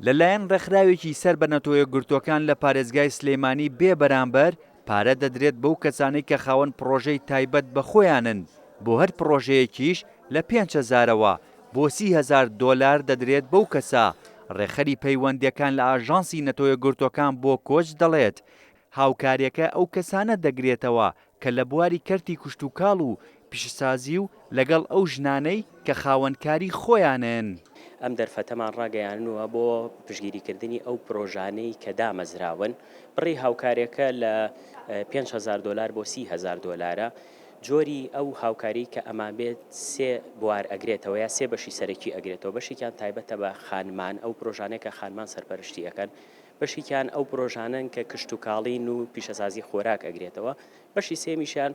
لەلایەن ڕێکخراوێکی سەر بە نەتۆیەکگرتوەکان لە پارێزگای سلێمانی بێ بەرامبەر پارە دەدرێت بەو کەسانەی کە خاوەن پرۆژەی تایبەت بە خۆیانن. بۆ هەر پرۆژەیەکیش لە 5,000ەوە بۆ 30,000 دۆلار دەدرێت بەو کەسە. ڕێخەری پەیوەندیەکان لە ئاژانسی نەتۆیەکگرتوەکان بۆ کۆچ دەڵێت هاوکاریەکە ئەو کەسانە دەگرێتەوە کە لە بواری کەرتی کوشتوکاڵ و پیشەسازی و لەگەڵ ئەو ژنانەی کە خاوەنکاری خۆیانن. ئەم دەرفەتەمان ڕاگەیانوە بۆ پشگیریکردنی ئەو پرۆژانەی کە دامەزراون. بڕی هاوکاریەکە لە 5,000 دۆلار بۆ 30,000 دۆلارە. جۆری ئەو هاوکاری کە ئەمان بێت سێ بوار ئەگرێتەوە یا سێ بەشی سەرەکی ئەگرێتەوە. بەشێکیان تایبەتە بە خانمان، ئەو پرۆژانەیە کە خانمان سەرپەرشتی ئەەکەن. بەشێکیان ئەو پرۆژانن کە کشتوکاڵین و پیشەسازی خۆراک ئەگرێتەوە. بەشی سێمیشیان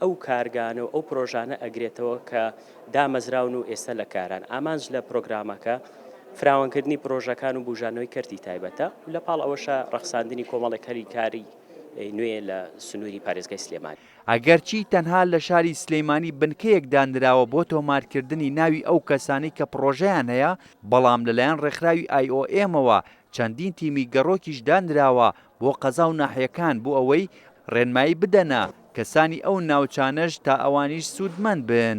ئەو کارگانە و ئەو پرۆژانە ئەگرێتەوە کە دامەزراون و ئێستا لە کاران. ئامانج لە پرۆگرامەکە فراوانکردنی پرۆژەکان و بژانەوەی کەرتی تایبەتە و لە پاڵ ئەوەشە ڕەخساندنی کۆمەڵێکەری کاری نوێ لە سنووری پارێزگای سلێمانی. ئەگەرچی تەنها لە شاری سلێمانی بنکەیەک دانراوە بۆ تۆمارکردنی ناوی ئەو کەسانی کە پرۆژەیان هەیە، بەڵام لەلایەن ڕێکخراوی IOMەوە چەندین تیمی گەڕۆکیش دانراوە بۆ قەزا و ناحیەکان بۆ ئەوەی ڕێنمایی بدەنە کەسانی ئەو ناوچانەش تا ئەوانیش سوودمەند بن.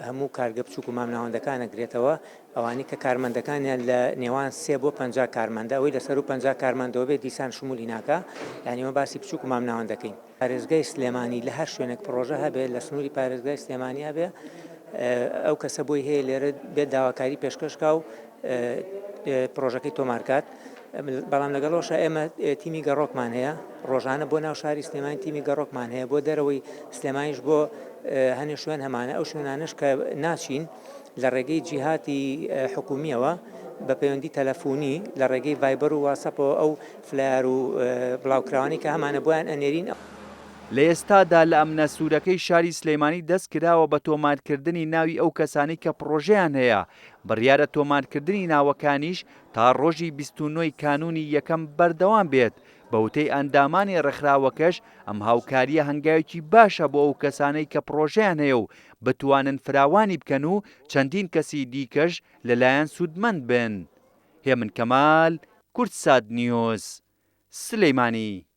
هەموو کارگە بچووک و مامناوەندەکان ئەگرێتەوە، ئەوانی کە کارمەندەکانیان لە نێوان 3 بۆ 50 کارمەندە، ئەوەی لەسەر و 50 کارمەندەوە بێت دیسان شمولی ناکە، یانیمە باسی بچووک و مامناوەندەکەین. پارێزگای سلێمانی لە هەر شوێنێک پرۆژە هەبێت لە سنووری پارێزگای سلێمانی هەبێ، ئەو کەسە بۆی هەیە لێرە بێت داواکاری پێشکەشکا و پرۆژەکەی تۆمارکات. بەڵام لەگەڵەوەشە ئێمە تیمی گەڕۆکمان هەیە، ڕۆژانە بۆ ناو شاری سلێمانی تیمی گەڕۆکمان هەیە، بۆ دەرەوەی سلێمانیش بۆ هەنێ شوێن هەمانە. ئەو شوێنانش کە ناچین لە ڕێگەی جیهاتی حکومیەوە بە پەیوەندی تەلەفۆنی لە ڕێگەی ڤایبەر و واسەپەوە ئەو فلایەر و بڵاوکراوانی کە هەمانە بۆیان ئەنێرین. لە ئێستادا لە ئەمنە سوورەکەی شاری سلێمانی دەست کراوە بە تۆمارکردنی ناوی ئەو کەسانی کە پرۆژەیان هەیە. بڕیارە تۆمارکردنی ناوەکانیش تا ڕۆژی 29 کانونی یەکەم بەردەوام بێت. بەوتەی ئەندامانی ڕێکخراوەکەش ئەم هاوکاریە هەنگاوێکی باشە بۆ ئەو کەسانەی کە پرۆژەیان هەیە و بتوانن فراوانی بکەن و چەندین کەسی دیکەش لەلایەن سوودمەند بن. هێمن کەمال، کورتسات نیوز، سلێمانی.